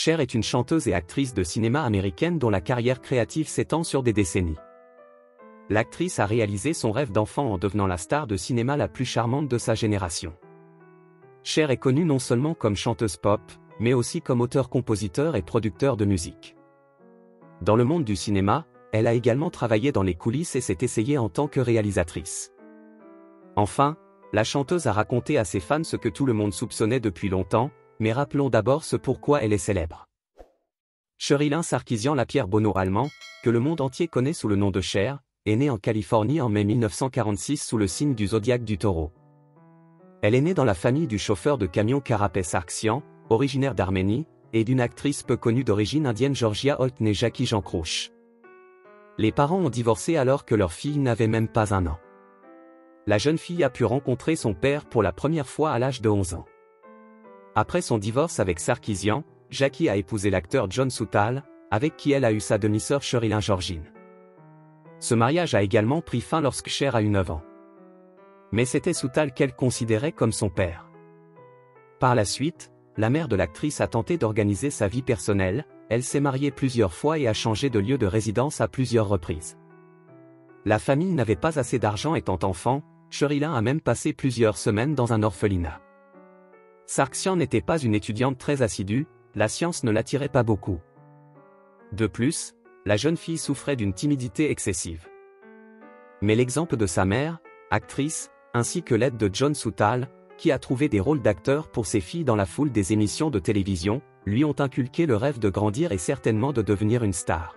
Cher est une chanteuse et actrice de cinéma américaine dont la carrière créative s'étend sur des décennies. L'actrice a réalisé son rêve d'enfant en devenant la star de cinéma la plus charmante de sa génération. Cher est connue non seulement comme chanteuse pop, mais aussi comme auteur-compositeur et producteur de musique. Dans le monde du cinéma, elle a également travaillé dans les coulisses et s'est essayée en tant que réalisatrice. Enfin, la chanteuse a raconté à ses fans ce que tout le monde soupçonnait depuis longtemps, mais rappelons d'abord ce pourquoi elle est célèbre. Sherilyn Sarkisian Lapierre Bono allemand, que le monde entier connaît sous le nom de Cher, est née en Californie en mai 1946 sous le signe du zodiaque du Taureau. Elle est née dans la famille du chauffeur de camion Karapet Sarkisian, originaire d'Arménie, et d'une actrice peu connue d'origine indienne Georgia Holt née Jackie Jean Crouch. Les parents ont divorcé alors que leur fille n'avait même pas 1 an. La jeune fille a pu rencontrer son père pour la première fois à l'âge de 11 ans. Après son divorce avec Sarkisian, Jackie a épousé l'acteur John Southall, avec qui elle a eu sa demi-sœur Sherilyn Georgine. Ce mariage a également pris fin lorsque Cher a eu 9 ans. Mais c'était Southall qu'elle considérait comme son père. Par la suite, la mère de l'actrice a tenté d'organiser sa vie personnelle, elle s'est mariée plusieurs fois et a changé de lieu de résidence à plusieurs reprises. La famille n'avait pas assez d'argent étant enfant, Sherilyn a même passé plusieurs semaines dans un orphelinat. Sarkisian n'était pas une étudiante très assidue, la science ne l'attirait pas beaucoup. De plus, la jeune fille souffrait d'une timidité excessive. Mais l'exemple de sa mère, actrice, ainsi que l'aide de John Southall, qui a trouvé des rôles d'acteurs pour ses filles dans la foule des émissions de télévision, lui ont inculqué le rêve de grandir et certainement de devenir une star.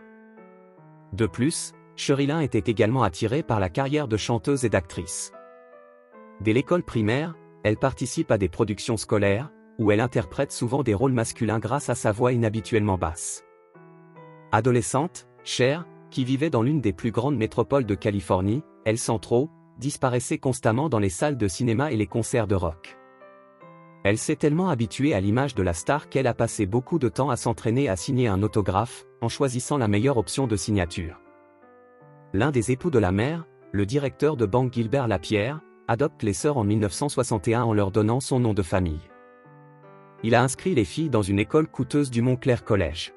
De plus, Sherilyn était également attirée par la carrière de chanteuse et d'actrice. Dès l'école primaire, elle participe à des productions scolaires, où elle interprète souvent des rôles masculins grâce à sa voix inhabituellement basse. Adolescente, Cher, qui vivait dans l'une des plus grandes métropoles de Californie, El Centro, disparaissait constamment dans les salles de cinéma et les concerts de rock. Elle s'est tellement habituée à l'image de la star qu'elle a passé beaucoup de temps à s'entraîner à signer un autographe, en choisissant la meilleure option de signature. L'un des époux de la mère, le directeur de banque Gilbert Lapierre, adopte les sœurs en 1961 en leur donnant son nom de famille. Il a inscrit les filles dans une école coûteuse du Montclair College.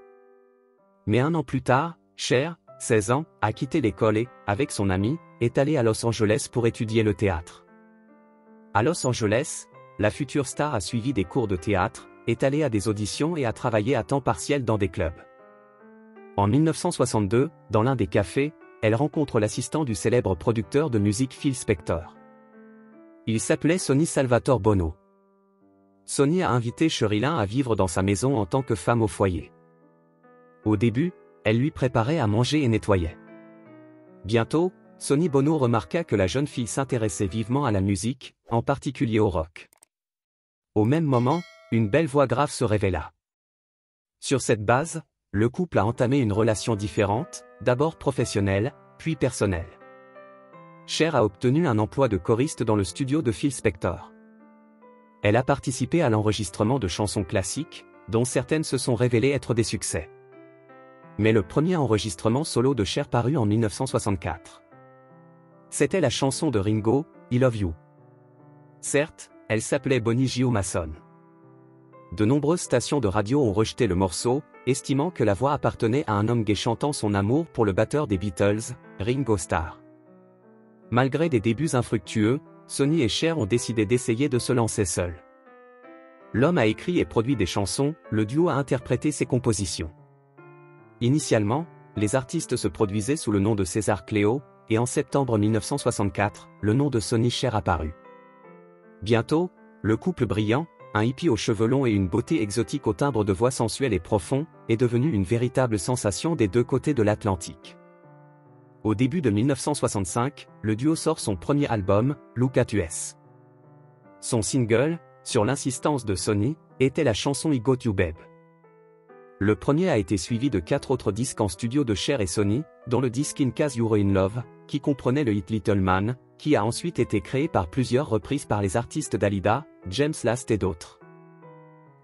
Mais 1 an plus tard, Cher, 16 ans, a quitté l'école et, avec son ami, est allée à Los Angeles pour étudier le théâtre. À Los Angeles, la future star a suivi des cours de théâtre, est allée à des auditions et a travaillé à temps partiel dans des clubs. En 1962, dans l'un des cafés, elle rencontre l'assistant du célèbre producteur de musique Phil Spector. Il s'appelait Sonny Salvatore Bono. Sonny a invité Sherilyn à vivre dans sa maison en tant que femme au foyer. Au début, elle lui préparait à manger et nettoyait. Bientôt, Sonny Bono remarqua que la jeune fille s'intéressait vivement à la musique, en particulier au rock. Au même moment, une belle voix grave se révéla. Sur cette base, le couple a entamé une relation différente, d'abord professionnelle, puis personnelle. Cher a obtenu un emploi de choriste dans le studio de Phil Spector. Elle a participé à l'enregistrement de chansons classiques, dont certaines se sont révélées être des succès. Mais le premier enregistrement solo de Cher parut en 1964. C'était la chanson de Ringo, I Love You. Certes, elle s'appelait Bonnie Gio Mason. De nombreuses stations de radio ont rejeté le morceau, estimant que la voix appartenait à un homme gay chantant son amour pour le batteur des Beatles, Ringo Starr. Malgré des débuts infructueux, Sonny et Cher ont décidé d'essayer de se lancer seuls. L'homme a écrit et produit des chansons, le duo a interprété ses compositions. Initialement, les artistes se produisaient sous le nom de César Cléo, et en septembre 1964, le nom de Sonny Cher apparut. Bientôt, le couple brillant, un hippie aux cheveux longs et une beauté exotique au timbre de voix sensuel et profond, est devenu une véritable sensation des deux côtés de l'Atlantique. Au début de 1965, le duo sort son premier album, Look at Us. Son single, sur l'insistance de Sonny, était la chanson I Got You Babe. Le premier a été suivi de 4 autres disques en studio de Cher et Sonny, dont le disque In Case You're in Love, qui comprenait le hit Little Man, qui a ensuite été créé par plusieurs reprises par les artistes Dalida, James Last et d'autres.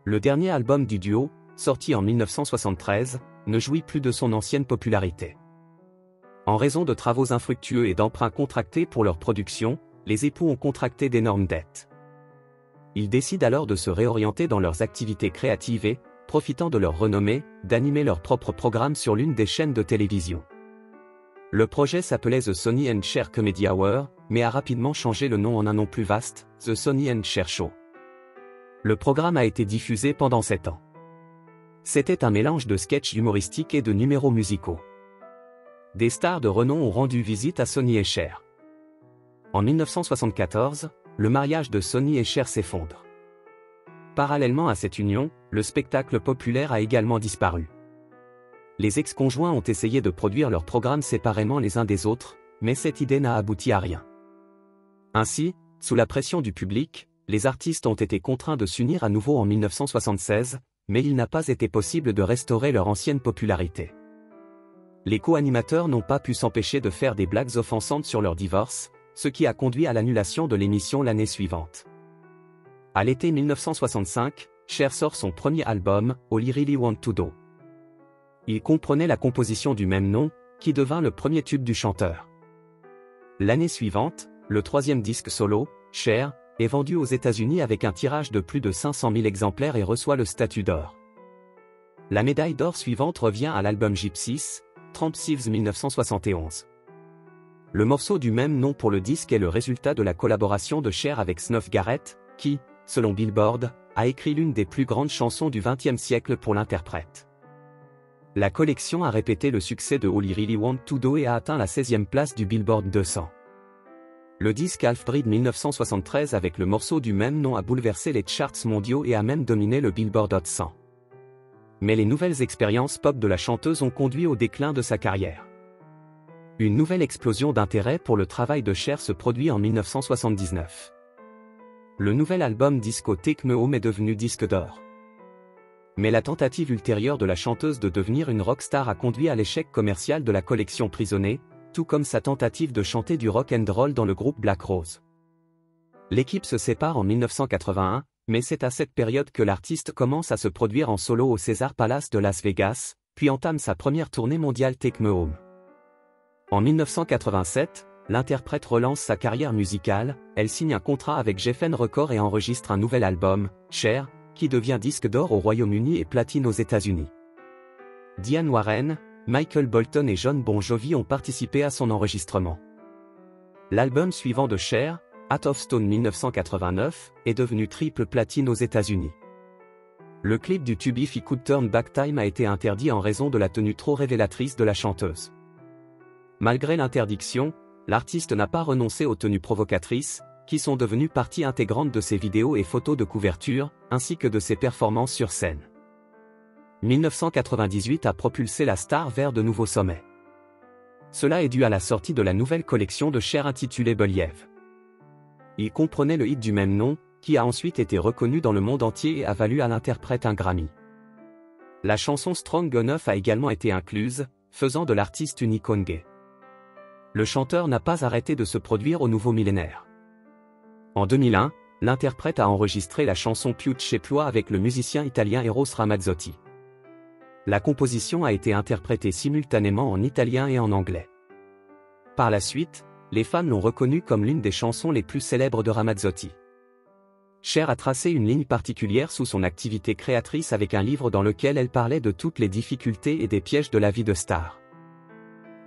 Le dernier album du duo, sorti en 1973, ne jouit plus de son ancienne popularité. En raison de travaux infructueux et d'emprunts contractés pour leur production, les époux ont contracté d'énormes dettes. Ils décident alors de se réorienter dans leurs activités créatives et, profitant de leur renommée, d'animer leur propre programme sur l'une des chaînes de télévision. Le projet s'appelait The Sonny and Cher Comedy Hour, mais a rapidement changé le nom en un nom plus vaste, The Sonny and Cher Show. Le programme a été diffusé pendant 7 ans. C'était un mélange de sketchs humoristiques et de numéros musicaux. Des stars de renom ont rendu visite à Sonny et Cher. En 1974, le mariage de Sonny et Cher s'effondre. Parallèlement à cette union, le spectacle populaire a également disparu. Les ex-conjoints ont essayé de produire leurs programmes séparément les uns des autres, mais cette idée n'a abouti à rien. Ainsi, sous la pression du public, les artistes ont été contraints de s'unir à nouveau en 1976, mais il n'a pas été possible de restaurer leur ancienne popularité. Les co-animateurs n'ont pas pu s'empêcher de faire des blagues offensantes sur leur divorce, ce qui a conduit à l'annulation de l'émission l'année suivante. À l'été 1965, Cher sort son premier album, All I Really Want to Do. Il comprenait la composition du même nom, qui devint le premier tube du chanteur. L'année suivante, le troisième disque solo, Cher, est vendu aux États-Unis avec un tirage de plus de 500 000 exemplaires et reçoit le statut d'or. La médaille d'or suivante revient à l'album Gypsies, Tramp Thieves 1971. Le morceau du même nom pour le disque est le résultat de la collaboration de Cher avec Snuff Garrett, qui, selon Billboard, a écrit l'une des plus grandes chansons du XXe siècle pour l'interprète. La collection a répété le succès de All I Really Want to Do et a atteint la 16e place du Billboard 200. Le disque Half-Breed 1973 avec le morceau du même nom a bouleversé les charts mondiaux et a même dominé le Billboard Hot 100. Mais les nouvelles expériences pop de la chanteuse ont conduit au déclin de sa carrière. Une nouvelle explosion d'intérêt pour le travail de Cher se produit en 1979. Le nouvel album Disco Take Me Home est devenu disque d'or. Mais la tentative ultérieure de la chanteuse de devenir une rockstar a conduit à l'échec commercial de la collection Prisonnier, tout comme sa tentative de chanter du rock and roll dans le groupe Black Rose. L'équipe se sépare en 1981, mais c'est à cette période que l'artiste commence à se produire en solo au Caesars Palace de Las Vegas, puis entame sa première tournée mondiale Take Me Home. En 1987, l'interprète relance sa carrière musicale, elle signe un contrat avec Geffen Records et enregistre un nouvel album, Cher, qui devient disque d'or au Royaume-Uni et platine aux États-Unis. Diane Warren, Michael Bolton et Jon Bon Jovi ont participé à son enregistrement. L'album suivant de Cher, Heart of Stone 1989, est devenu triple platine aux États-Unis. Le clip du tube If I Could Turn Back Time a été interdit en raison de la tenue trop révélatrice de la chanteuse. Malgré l'interdiction, l'artiste n'a pas renoncé aux tenues provocatrices, qui sont devenues partie intégrante de ses vidéos et photos de couverture, ainsi que de ses performances sur scène. 1998 a propulsé la star vers de nouveaux sommets. Cela est dû à la sortie de la nouvelle collection de Cher intitulée Believe. Il comprenait le hit du même nom, qui a ensuite été reconnu dans le monde entier et a valu à l'interprète un Grammy. La chanson Strong Enough a également été incluse, faisant de l'artiste une icône gay. Le chanteur n'a pas arrêté de se produire au nouveau millénaire. En 2001, l'interprète a enregistré la chanson Più che ploi avec le musicien italien Eros Ramazzotti. La composition a été interprétée simultanément en italien et en anglais. Par la suite, les fans l'ont reconnue comme l'une des chansons les plus célèbres de Ramazzotti. Cher a tracé une ligne particulière sous son activité créatrice avec un livre dans lequel elle parlait de toutes les difficultés et des pièges de la vie de star.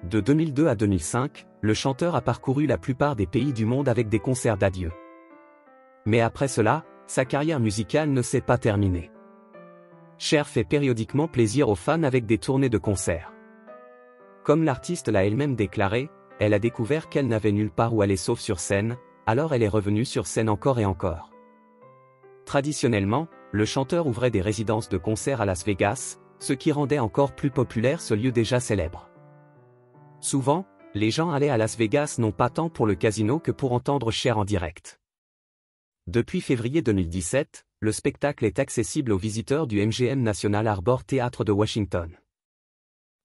De 2002 à 2005, le chanteur a parcouru la plupart des pays du monde avec des concerts d'adieu. Mais après cela, sa carrière musicale ne s'est pas terminée. Cher fait périodiquement plaisir aux fans avec des tournées de concerts. Comme l'artiste l'a elle-même déclaré, elle a découvert qu'elle n'avait nulle part où aller sauf sur scène, alors elle est revenue sur scène encore et encore. Traditionnellement, le chanteur ouvrait des résidences de concerts à Las Vegas, ce qui rendait encore plus populaire ce lieu déjà célèbre. Souvent, les gens allaient à Las Vegas non pas tant pour le casino que pour entendre Cher en direct. Depuis février 2017, le spectacle est accessible aux visiteurs du MGM National Harbor Theatre de Washington.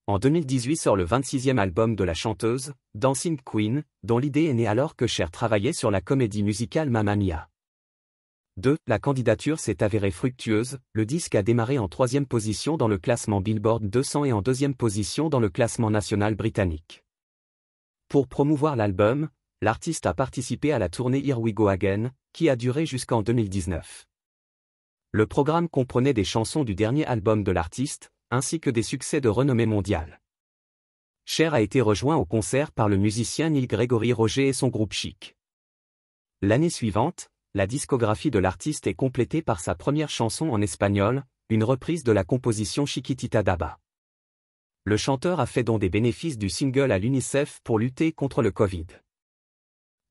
En 2018 sort le 26e album de la chanteuse, Dancing Queen, dont l'idée est née alors que Cher travaillait sur la comédie musicale Mamma Mia. La candidature s'est avérée fructueuse, le disque a démarré en 3e position dans le classement Billboard 200 et en 2e position dans le classement national britannique. Pour promouvoir l'album, l'artiste a participé à la tournée Here We Go Again, qui a duré jusqu'en 2019. Le programme comprenait des chansons du dernier album de l'artiste, ainsi que des succès de renommée mondiale. Cher a été rejoint au concert par le musicien Neil Gregory Roger et son groupe Chic. L'année suivante, la discographie de l'artiste est complétée par sa première chanson en espagnol, une reprise de la composition Chiquitita d'ABBA. Le chanteur a fait don des bénéfices du single à l'UNICEF pour lutter contre le Covid.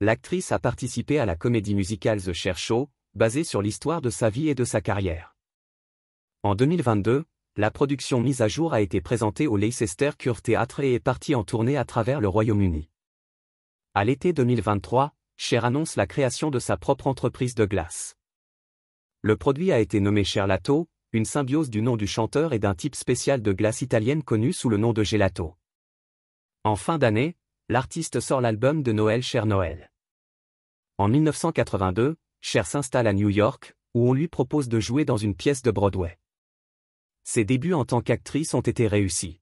L'actrice a participé à la comédie musicale The Cher Show, basée sur l'histoire de sa vie et de sa carrière. En 2022, la production mise à jour a été présentée au Leicester Cure Theatre et est partie en tournée à travers le Royaume-Uni. À l'été 2023, Cher annonce la création de sa propre entreprise de glace. Le produit a été nommé Cherlato, une symbiose du nom du chanteur et d'un type spécial de glace italienne connu sous le nom de gelato. En fin d'année, l'artiste sort l'album de Noël Cher Noël. En 1982, Cher s'installe à New York, où on lui propose de jouer dans une pièce de Broadway. Ses débuts en tant qu'actrice ont été réussis.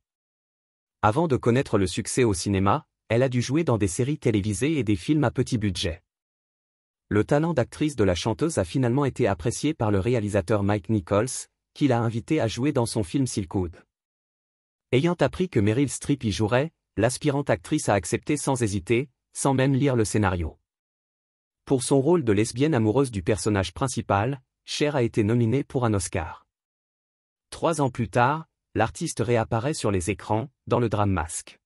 Avant de connaître le succès au cinéma, elle a dû jouer dans des séries télévisées et des films à petit budget. Le talent d'actrice de la chanteuse a finalement été apprécié par le réalisateur Mike Nichols, qui l'a invitée à jouer dans son film Silkwood. Ayant appris que Meryl Streep y jouerait, l'aspirante actrice a accepté sans hésiter, sans même lire le scénario. Pour son rôle de lesbienne amoureuse du personnage principal, Cher a été nominée pour un Oscar. 3 ans plus tard, l'artiste réapparaît sur les écrans, dans le drame Masque.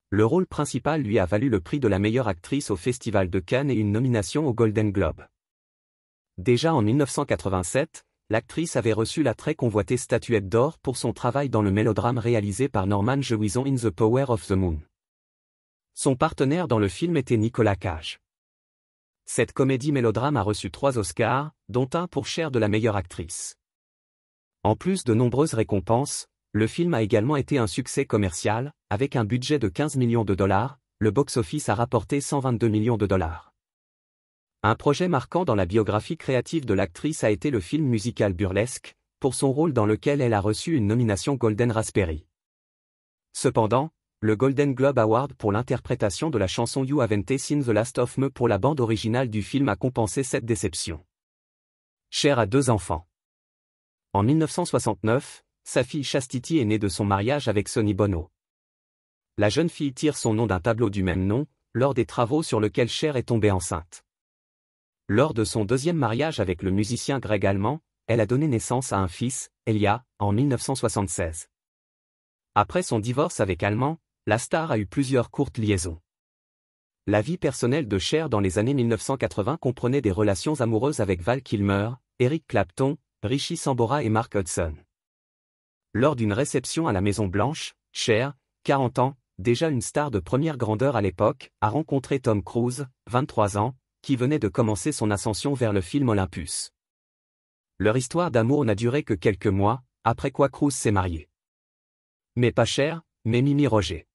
Le rôle principal lui a valu le prix de la meilleure actrice au Festival de Cannes et une nomination au Golden Globe. Déjà en 1987, l'actrice avait reçu la très convoitée statuette d'or pour son travail dans le mélodrame réalisé par Norman Jewison in The Power of the Moon. Son partenaire dans le film était Nicolas Cage. Cette comédie mélodrame a reçu 3 Oscars, dont un pour Cher de la meilleure actrice. En plus de nombreuses récompenses, le film a également été un succès commercial, avec un budget de 15 millions de dollars, le box-office a rapporté 122 millions de dollars. Un projet marquant dans la biographie créative de l'actrice a été le film musical Burlesque, pour son rôle dans lequel elle a reçu une nomination Golden Raspberry. Cependant, le Golden Globe Award pour l'interprétation de la chanson You Haven't Seen the Last of Me pour la bande originale du film a compensé cette déception. Cher a 2 enfants. En 1969, sa fille Chastity est née de son mariage avec Sonny Bono. La jeune fille tire son nom d'un tableau du même nom, lors des travaux sur lesquels Cher est tombée enceinte. Lors de son 2e mariage avec le musicien Greg Allman, elle a donné naissance à un fils, Elia, en 1976. Après son divorce avec Allman, la star a eu plusieurs courtes liaisons. La vie personnelle de Cher dans les années 1980 comprenait des relations amoureuses avec Val Kilmer, Eric Clapton, Richie Sambora et Mark Hudson. Lors d'une réception à la Maison Blanche, Cher, 40 ans, déjà une star de première grandeur à l'époque, a rencontré Tom Cruise, 23 ans, qui venait de commencer son ascension vers le film Olympus. Leur histoire d'amour n'a duré que quelques mois, après quoi Cruise s'est marié. Mais pas Cher, mais Mimi Roger.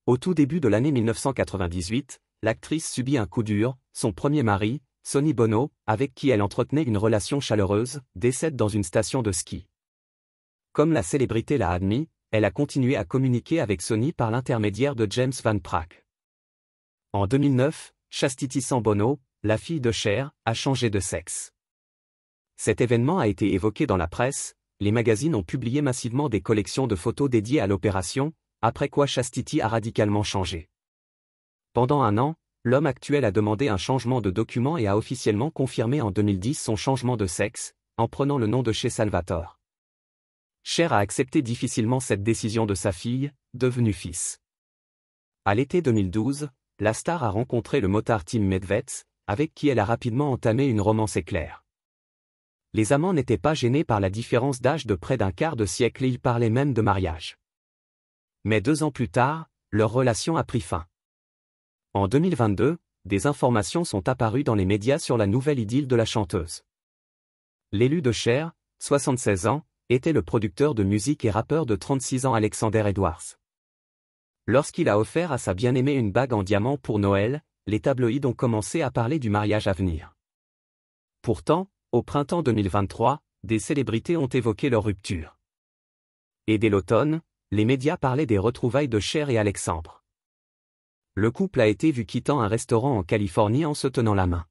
Au tout début de l'année 1998, l'actrice subit un coup dur, son premier mari, Sonny Bono, avec qui elle entretenait une relation chaleureuse, décède dans une station de ski. Comme la célébrité l'a admis, elle a continué à communiquer avec Sonny par l'intermédiaire de James Van Praagh. En 2009, Chastity Bono, la fille de Cher, a changé de sexe. Cet événement a été évoqué dans la presse, les magazines ont publié massivement des collections de photos dédiées à l'opération, après quoi Chastity a radicalement changé. Pendant un an, l'homme actuel a demandé un changement de document et a officiellement confirmé en 2010 son changement de sexe, en prenant le nom de Che Salvatore. Cher a accepté difficilement cette décision de sa fille, devenue fils. À l'été 2012, la star a rencontré le motard Tim Medvets, avec qui elle a rapidement entamé une romance éclair. Les amants n'étaient pas gênés par la différence d'âge de près d'un quart de siècle et ils parlaient même de mariage. Mais 2 ans plus tard, leur relation a pris fin. En 2022, des informations sont apparues dans les médias sur la nouvelle idylle de la chanteuse. L'élu de Cher, 76 ans, était le producteur de musique et rappeur de 36 ans Alexander Edwards. Lorsqu'il a offert à sa bien-aimée une bague en diamant pour Noël, les tabloïds ont commencé à parler du mariage à venir. Pourtant, au printemps 2023, des célébrités ont évoqué leur rupture. Et dès l'automne, les médias parlaient des retrouvailles de Cher et Alexandre. Le couple a été vu quittant un restaurant en Californie en se tenant la main.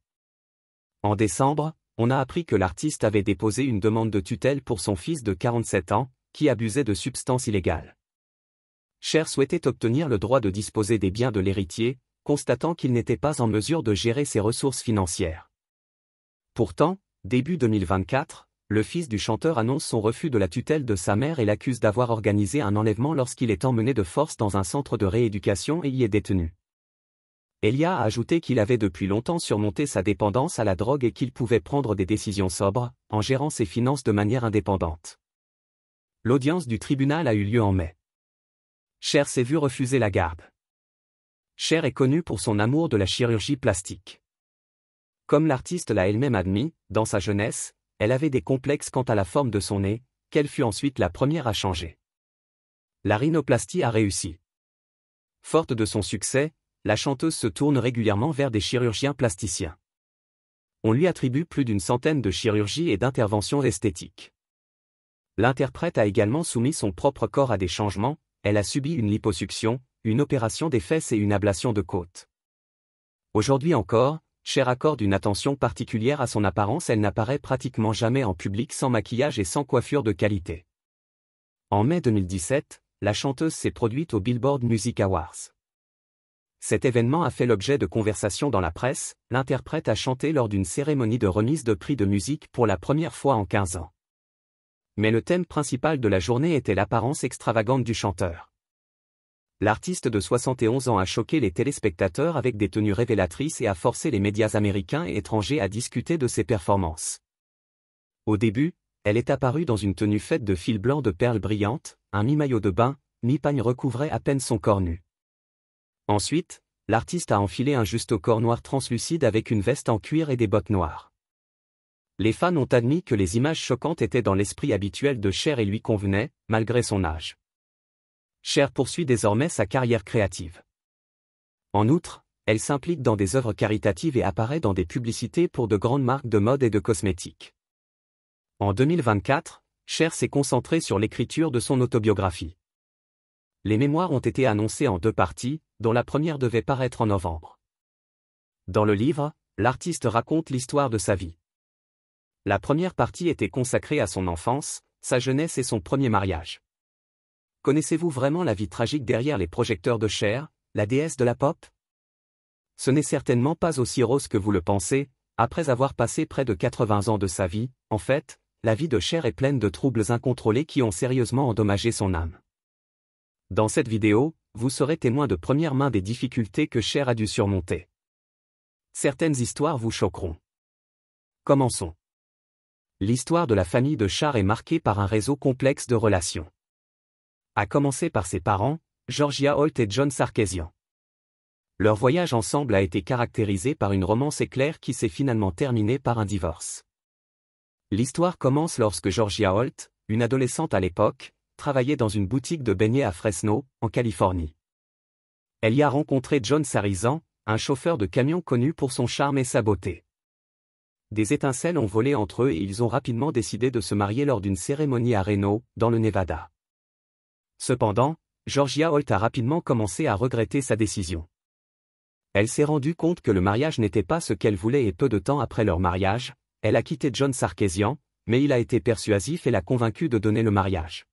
En décembre, on a appris que l'artiste avait déposé une demande de tutelle pour son fils de 47 ans, qui abusait de substances illégales. Cher souhaitait obtenir le droit de disposer des biens de l'héritier, constatant qu'il n'était pas en mesure de gérer ses ressources financières. Pourtant, début 2024, le fils du chanteur annonce son refus de la tutelle de sa mère et l'accuse d'avoir organisé un enlèvement lorsqu'il est emmené de force dans un centre de rééducation et y est détenu. Elia a ajouté qu'il avait depuis longtemps surmonté sa dépendance à la drogue et qu'il pouvait prendre des décisions sobres, en gérant ses finances de manière indépendante. L'audience du tribunal a eu lieu en mai. Cher s'est vu refuser la garde. Cher est connue pour son amour de la chirurgie plastique. Comme l'artiste l'a elle-même admis, dans sa jeunesse, elle avait des complexes quant à la forme de son nez, qu'elle fut ensuite la première à changer. La rhinoplastie a réussi. Forte de son succès, la chanteuse se tourne régulièrement vers des chirurgiens plasticiens. On lui attribue plus d'une centaine de chirurgies et d'interventions esthétiques. L'interprète a également soumis son propre corps à des changements, elle a subi une liposuction, une opération des fesses et une ablation de côte. Aujourd'hui encore, Cher accorde une attention particulière à son apparence, elle n'apparaît pratiquement jamais en public sans maquillage et sans coiffure de qualité. En mai 2017, la chanteuse s'est produite au Billboard Music Awards. Cet événement a fait l'objet de conversations dans la presse, l'interprète a chanté lors d'une cérémonie de remise de prix de musique pour la première fois en 15 ans. Mais le thème principal de la journée était l'apparence extravagante du chanteur. L'artiste de 71 ans a choqué les téléspectateurs avec des tenues révélatrices et a forcé les médias américains et étrangers à discuter de ses performances. Au début, elle est apparue dans une tenue faite de fil blanc de perles brillantes, un mi-maillot de bain, mi-pagne recouvrait à peine son corps nu. Ensuite, l'artiste a enfilé un juste-au-corps noir translucide avec une veste en cuir et des bottes noires. Les fans ont admis que les images choquantes étaient dans l'esprit habituel de Cher et lui convenaient, malgré son âge. Cher poursuit désormais sa carrière créative. En outre, elle s'implique dans des œuvres caritatives et apparaît dans des publicités pour de grandes marques de mode et de cosmétiques. En 2024, Cher s'est concentrée sur l'écriture de son autobiographie. Les mémoires ont été annoncées en 2 parties, dont la première devait paraître en novembre. Dans le livre, l'artiste raconte l'histoire de sa vie. La première partie était consacrée à son enfance, sa jeunesse et son premier mariage. Connaissez-vous vraiment la vie tragique derrière les projecteurs de Cher, la déesse de la pop? Ce n'est certainement pas aussi rose que vous le pensez, après avoir passé près de 80 ans de sa vie, en fait, la vie de Cher est pleine de troubles incontrôlés qui ont sérieusement endommagé son âme. Dans cette vidéo, vous serez témoin de première main des difficultés que Cher a dû surmonter. Certaines histoires vous choqueront. Commençons. L'histoire de la famille de Cher est marquée par un réseau complexe de relations. À commencer par ses parents, Georgia Holt et John Sarkeesian. Leur voyage ensemble a été caractérisé par une romance éclair qui s'est finalement terminée par un divorce. L'histoire commence lorsque Georgia Holt, une adolescente à l'époque, travaillait dans une boutique de beignets à Fresno, en Californie. Elle y a rencontré John Sarkeesian, un chauffeur de camion connu pour son charme et sa beauté. Des étincelles ont volé entre eux et ils ont rapidement décidé de se marier lors d'une cérémonie à Reno, dans le Nevada. Cependant, Georgia Holt a rapidement commencé à regretter sa décision. Elle s'est rendue compte que le mariage n'était pas ce qu'elle voulait et peu de temps après leur mariage, elle a quitté John Sarkeesian, mais il a été persuasif et l'a convaincue de donner le mariage.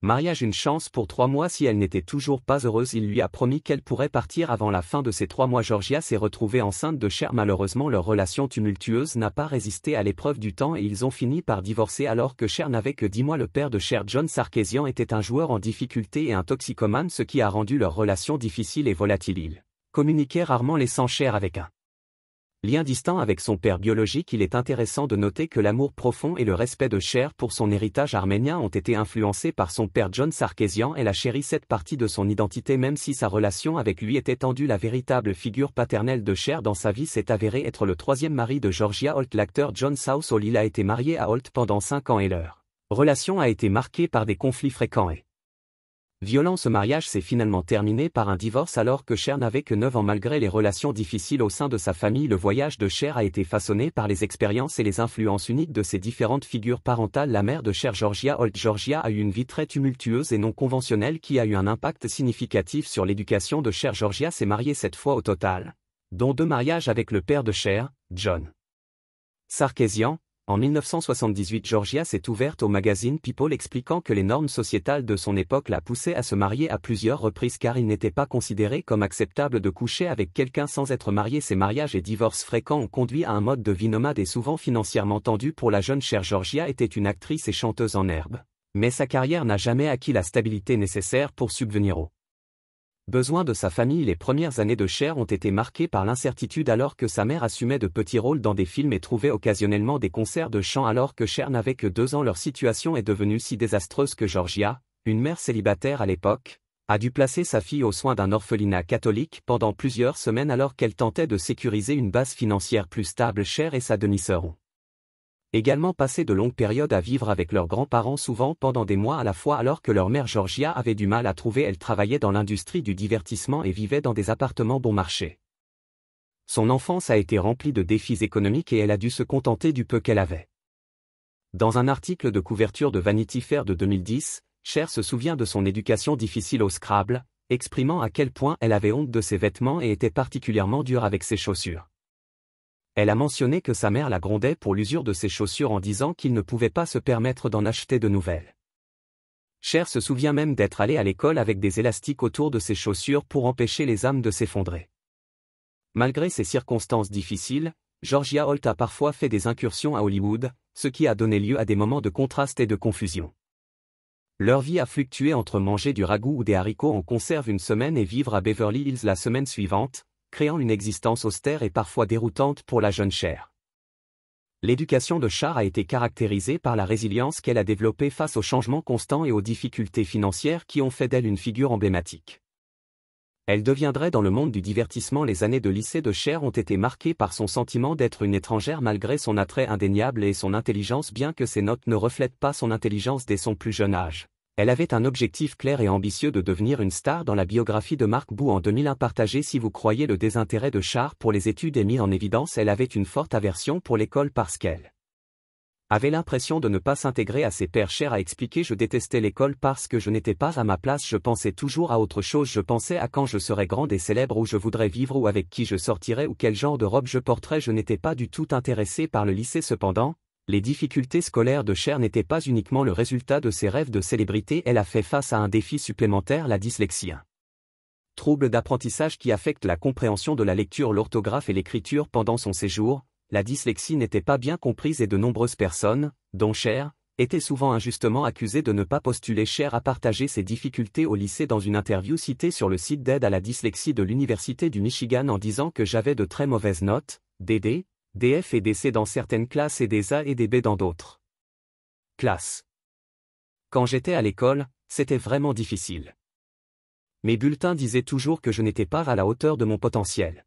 Mariage une chance pour 3 mois si elle n'était toujours pas heureuse, il lui a promis qu'elle pourrait partir avant la fin de ces 3 mois. Georgia s'est retrouvée enceinte de Cher. Malheureusement leur relation tumultueuse n'a pas résisté à l'épreuve du temps et ils ont fini par divorcer alors que Cher n'avait que 10 mois. Le père de Cher, John Sarkeesian, était un joueur en difficulté et un toxicomane, ce qui a rendu leur relation difficile et volatile. Il communiquait rarement, laissant Cher avec un lien distant avec son père biologique. Il est intéressant de noter que l'amour profond et le respect de Cher pour son héritage arménien ont été influencés par son père John Sarkeesian. Elle a chéri cette partie de son identité même si sa relation avec lui était tendue. La véritable figure paternelle de Cher dans sa vie s'est avérée être le 3e mari de Georgia Holt, l'acteur John Southall. Il a été marié à Holt pendant 5 ans et leur relation a été marquée par des conflits fréquents et violent. Ce mariage s'est finalement terminé par un divorce alors que Cher n'avait que 9 ans. Malgré les relations difficiles au sein de sa famille, le voyage de Cher a été façonné par les expériences et les influences uniques de ses différentes figures parentales. La mère de Cher, Georgia Holt. Georgia a eu une vie très tumultueuse et non conventionnelle qui a eu un impact significatif sur l'éducation de Cher. Georgia s'est mariée 7 fois au total, dont 2 mariages avec le père de Cher, John Sarkisian, en 1978 Georgia s'est ouverte au magazine People expliquant que les normes sociétales de son époque la poussaient à se marier à plusieurs reprises car il n'était pas considéré comme acceptable de coucher avec quelqu'un sans être marié. Ces mariages et divorces fréquents ont conduit à un mode de vie nomade et souvent financièrement tendu pour la jeune Cher. Georgia était une actrice et chanteuse en herbe, mais sa carrière n'a jamais acquis la stabilité nécessaire pour subvenir aux besoins de sa famille. Les premières années de Cher ont été marquées par l'incertitude alors que sa mère assumait de petits rôles dans des films et trouvait occasionnellement des concerts de chant alors que Cher n'avait que 2 ans. Leur situation est devenue si désastreuse que Georgia, une mère célibataire à l'époque, a dû placer sa fille aux soins d'un orphelinat catholique pendant plusieurs semaines alors qu'elle tentait de sécuriser une base financière plus stable. Cher et sa demi-sœur ont également passé de longues périodes à vivre avec leurs grands-parents souvent pendant des mois à la fois alors que leur mère Georgia avait du mal à trouver. Elle travaillait dans l'industrie du divertissement et vivait dans des appartements bon marché. Son enfance a été remplie de défis économiques et elle a dû se contenter du peu qu'elle avait. Dans un article de couverture de Vanity Fair de 2010, Cher se souvient de son éducation difficile au Scrabble, exprimant à quel point elle avait honte de ses vêtements et était particulièrement dure avec ses chaussures. Elle a mentionné que sa mère la grondait pour l'usure de ses chaussures en disant qu'il ne pouvait pas se permettre d'en acheter de nouvelles. Cher se souvient même d'être allée à l'école avec des élastiques autour de ses chaussures pour empêcher les âmes de s'effondrer. Malgré ces circonstances difficiles, Georgia Holt a parfois fait des incursions à Hollywood, ce qui a donné lieu à des moments de contraste et de confusion. Leur vie a fluctué entre manger du ragoût ou des haricots en conserve une semaine et vivre à Beverly Hills la semaine suivante, créant une existence austère et parfois déroutante pour la jeune Cher. L'éducation de Cher a été caractérisée par la résilience qu'elle a développée face aux changements constants et aux difficultés financières qui ont fait d'elle une figure emblématique. Elle deviendrait dans le monde du divertissement. Les années de lycée de Cher ont été marquées par son sentiment d'être une étrangère malgré son attrait indéniable et son intelligence bien que ses notes ne reflètent pas son intelligence dès son plus jeune âge. Elle avait un objectif clair et ambitieux de devenir une star. Dans la biographie de Mark Bou en 2001 partagée, si vous croyez le désintérêt de Cher pour les études est mis en évidence, elle avait une forte aversion pour l'école parce qu'elle avait l'impression de ne pas s'intégrer à ses pairs. Cher a expliqué: je détestais l'école parce que je n'étais pas à ma place, je pensais toujours à autre chose, je pensais à quand je serais grande et célèbre, où je voudrais vivre ou avec qui je sortirais ou quel genre de robe je porterais. Je n'étais pas du tout intéressé par le lycée. Cependant, les difficultés scolaires de Cher n'étaient pas uniquement le résultat de ses rêves de célébrité, elle a fait face à un défi supplémentaire, la dyslexie. Trouble d'apprentissage qui affecte la compréhension de la lecture, l'orthographe et l'écriture. Pendant son séjour, la dyslexie n'était pas bien comprise et de nombreuses personnes, dont Cher, étaient souvent injustement accusées de ne pas postuler. Cher a partagé ses difficultés au lycée dans une interview citée sur le site d'aide à la dyslexie de l'Université du Michigan en disant que j'avais de très mauvaises notes, DD, DF et DC dans certaines classes et des A et des B dans d'autres classes. Quand j'étais à l'école, c'était vraiment difficile. Mes bulletins disaient toujours que je n'étais pas à la hauteur de mon potentiel.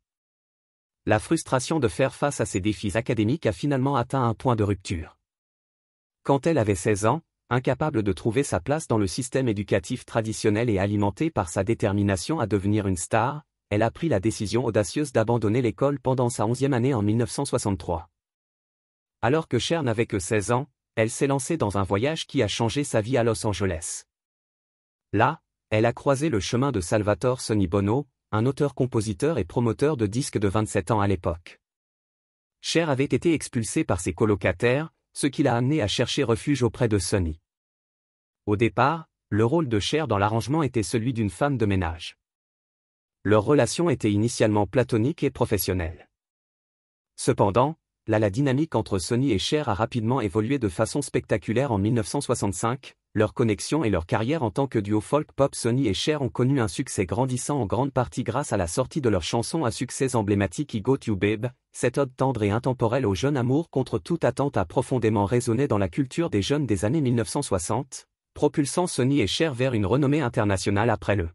La frustration de faire face à ces défis académiques a finalement atteint un point de rupture. Quand elle avait 16 ans, incapable de trouver sa place dans le système éducatif traditionnel et alimentée par sa détermination à devenir une star, elle a pris la décision audacieuse d'abandonner l'école pendant sa 11e année en 1963. Alors que Cher n'avait que 16 ans, elle s'est lancée dans un voyage qui a changé sa vie à Los Angeles. Là, elle a croisé le chemin de Salvatore Sonny Bono, un auteur-compositeur et promoteur de disques de 27 ans à l'époque. Cher avait été expulsée par ses colocataires, ce qui l'a amené à chercher refuge auprès de Sonny. Au départ, le rôle de Cher dans l'arrangement était celui d'une femme de ménage. Leur relation était initialement platonique et professionnelle. Cependant, la dynamique entre Sonny et Cher a rapidement évolué de façon spectaculaire en 1965, leur connexion et leur carrière en tant que duo folk-pop. Sonny et Cher ont connu un succès grandissant en grande partie grâce à la sortie de leur chanson à succès emblématique I Got You Babe. Cette ode tendre et intemporelle au jeune amour contre toute attente a profondément résonné dans la culture des jeunes des années 1960, propulsant Sonny et Cher vers une renommée internationale. Après le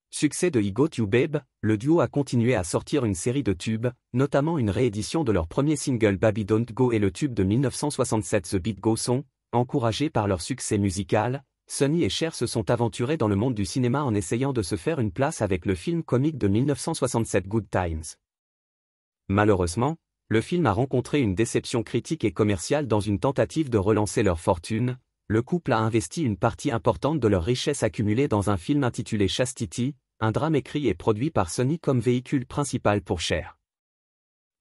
succès de I Got You Babe, le duo a continué à sortir une série de tubes, notamment une réédition de leur premier single Baby Don't Go et le tube de 1967 The Beat Goes On. Encouragés par leur succès musical, Sonny et Cher se sont aventurés dans le monde du cinéma en essayant de se faire une place avec le film comique de 1967 Good Times. Malheureusement, le film a rencontré une déception critique et commerciale. Dans une tentative de relancer leur fortune, le couple a investi une partie importante de leur richesse accumulée dans un film intitulé Chastity, un drame écrit et produit par Sonny comme véhicule principal pour Cher.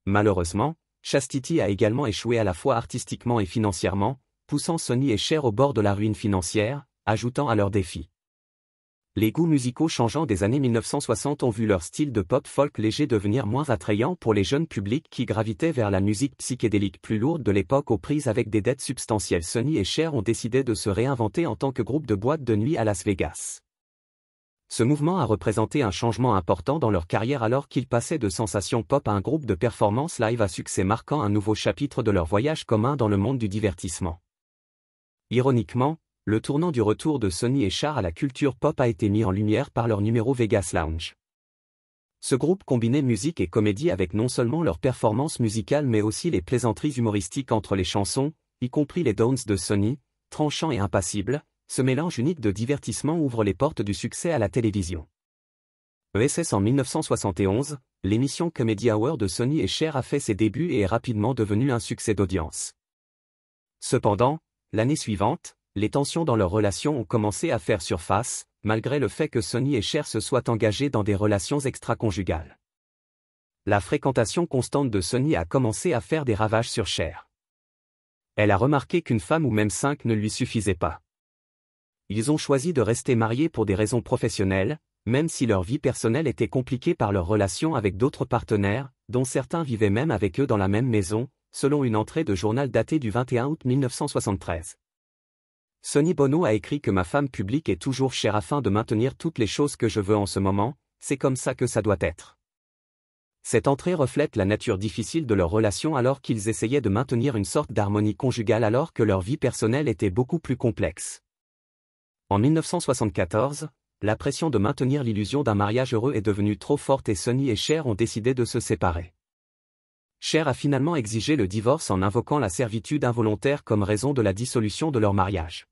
Malheureusement, Chastity a également échoué à la fois artistiquement et financièrement, poussant Sonny et Cher au bord de la ruine financière, ajoutant à leurs défis. Les goûts musicaux changeants des années 1960 ont vu leur style de pop-folk léger devenir moins attrayant pour les jeunes publics qui gravitaient vers la musique psychédélique plus lourde de l'époque aux prises avec des dettes substantielles. Sonny et Cher ont décidé de se réinventer en tant que groupe de boîte de nuit à Las Vegas. Ce mouvement a représenté un changement important dans leur carrière alors qu'ils passaient de sensation pop à un groupe de performance live à succès, marquant un nouveau chapitre de leur voyage commun dans le monde du divertissement. Ironiquement, le tournant du retour de Sonny et Cher à la culture pop a été mis en lumière par leur numéro Vegas Lounge. Ce groupe combinait musique et comédie avec non seulement leurs performances musicales mais aussi les plaisanteries humoristiques entre les chansons, y compris les downs de Sonny, tranchants et impassibles. Ce mélange unique de divertissement ouvre les portes du succès à la télévision. ESS en 1971, l'émission Comedy Hour de Sonny et Cher a fait ses débuts et est rapidement devenue un succès d'audience. Cependant, l'année suivante, les tensions dans leur relation ont commencé à faire surface, malgré le fait que Sonny et Cher se soient engagés dans des relations extra-conjugales. La fréquentation constante de Sonny a commencé à faire des ravages sur Cher. Elle a remarqué qu'une femme ou même 5 ne lui suffisait pas. Ils ont choisi de rester mariés pour des raisons professionnelles, même si leur vie personnelle était compliquée par leur relation avec d'autres partenaires, dont certains vivaient même avec eux dans la même maison, selon une entrée de journal datée du 21 août 1973. Sonny Bono a écrit que ma femme publique est toujours chère afin de maintenir toutes les choses que je veux en ce moment, c'est comme ça que ça doit être. Cette entrée reflète la nature difficile de leur relation alors qu'ils essayaient de maintenir une sorte d'harmonie conjugale alors que leur vie personnelle était beaucoup plus complexe. En 1974, la pression de maintenir l'illusion d'un mariage heureux est devenue trop forte et Sonny et Cher ont décidé de se séparer. Cher a finalement exigé le divorce en invoquant la servitude involontaire comme raison de la dissolution de leur mariage.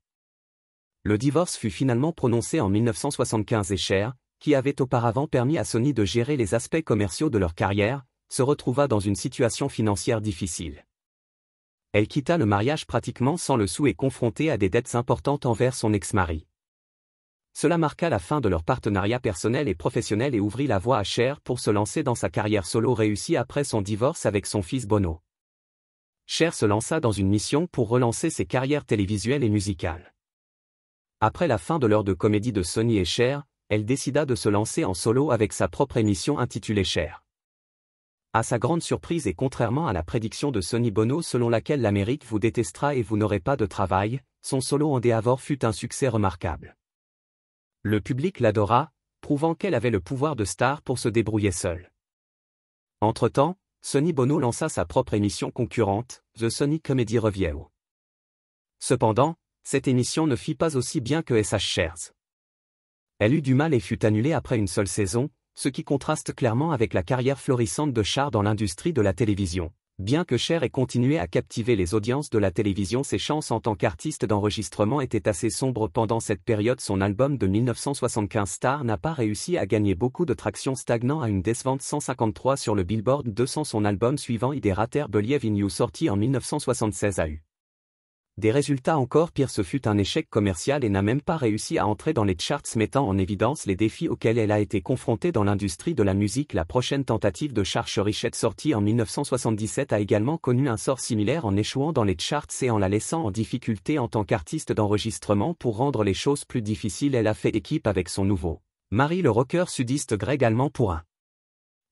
Le divorce fut finalement prononcé en 1975 et Cher, qui avait auparavant permis à Sonny de gérer les aspects commerciaux de leur carrière, se retrouva dans une situation financière difficile. Elle quitta le mariage pratiquement sans le sou et confrontée à des dettes importantes envers son ex-mari. Cela marqua la fin de leur partenariat personnel et professionnel et ouvrit la voie à Cher pour se lancer dans sa carrière solo réussie après son divorce avec son fils Bono. Cher se lança dans une mission pour relancer ses carrières télévisuelles et musicales. Après la fin de l'heure de comédie de Sonny et Cher, elle décida de se lancer en solo avec sa propre émission intitulée Cher. À sa grande surprise et contrairement à la prédiction de Sonny Bono selon laquelle l'Amérique vous détestera et vous n'aurez pas de travail, son solo en Endeavor fut un succès remarquable. Le public l'adora, prouvant qu'elle avait le pouvoir de star pour se débrouiller seule. Entre-temps, Sonny Bono lança sa propre émission concurrente, The Sonny Comedy Review. Cependant, cette émission ne fit pas aussi bien que SH Shares. Elle eut du mal et fut annulée après une seule saison, ce qui contraste clairement avec la carrière florissante de Cher dans l'industrie de la télévision. Bien que Cher ait continué à captiver les audiences de la télévision, ses chances en tant qu'artiste d'enregistrement étaient assez sombres pendant cette période. Son album de 1975 Star n'a pas réussi à gagner beaucoup de traction, stagnant à une décevante 153 sur le Billboard 200. Son album suivant Iderater Believe in You sorti en 1976 a eu des résultats encore pires. Ce fut un échec commercial et n'a même pas réussi à entrer dans les charts, mettant en évidence les défis auxquels elle a été confrontée dans l'industrie de la musique. La prochaine tentative de Cher Richette sortie en 1977 a également connu un sort similaire en échouant dans les charts et en la laissant en difficulté en tant qu'artiste d'enregistrement. Pour rendre les choses plus difficiles, elle a fait équipe avec son nouveau mari, le rocker sudiste Greg Allman, pour un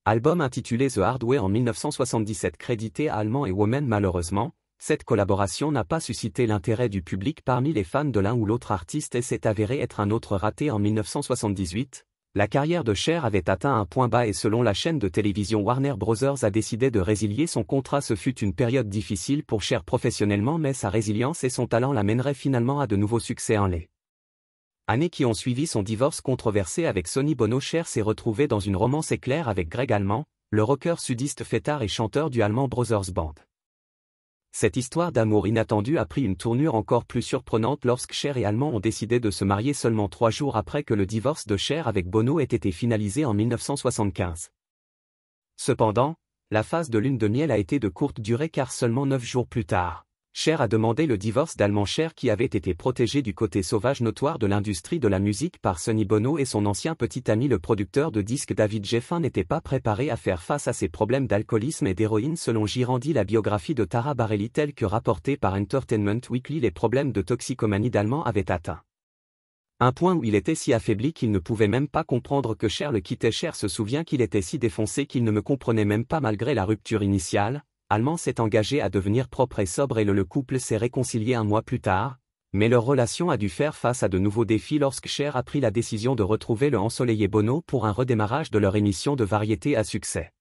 album intitulé The Hard Way en 1977 crédité à Allman et Woman. Malheureusement, cette collaboration n'a pas suscité l'intérêt du public parmi les fans de l'un ou l'autre artiste et s'est avéré être un autre raté. En 1978, la carrière de Cher avait atteint un point bas et selon la chaîne de télévision Warner Bros. A décidé de résilier son contrat. Ce fut une période difficile pour Cher professionnellement, mais sa résilience et son talent l'amèneraient finalement à de nouveaux succès en les années qui ont suivi son divorce controversé avec Sonny Bono. Cher s'est retrouvée dans une romance éclair avec Greg Allman, le rocker sudiste fêtard et chanteur du Allman Brothers Band. Cette histoire d'amour inattendue a pris une tournure encore plus surprenante lorsque Cher et Allman ont décidé de se marier seulement 3 jours après que le divorce de Cher avec Bono ait été finalisé en 1975. Cependant, la phase de lune de miel a été de courte durée car seulement 9 jours plus tard, Cher a demandé le divorce d'Allemand Cher qui avait été protégé du côté sauvage notoire de l'industrie de la musique par Sonny Bono et son ancien petit ami le producteur de disques David Geffen n'était pas préparé à faire face à ses problèmes d'alcoolisme et d'héroïne selon Girandi. La biographie de Tara Barelli telle que rapportée par Entertainment Weekly, les problèmes de toxicomanie d'Allemand avaient atteint un point où il était si affaibli qu'il ne pouvait même pas comprendre que Cher le quittait. Cher se souvient qu'il était si défoncé qu'il ne me comprenait même pas malgré la rupture initiale. Allemand s'est engagé à devenir propre et sobre et le couple s'est réconcilié un mois plus tard, mais leur relation a dû faire face à de nouveaux défis lorsque Cher a pris la décision de retrouver le ensoleillé Bono pour un redémarrage de leur émission de variété à succès.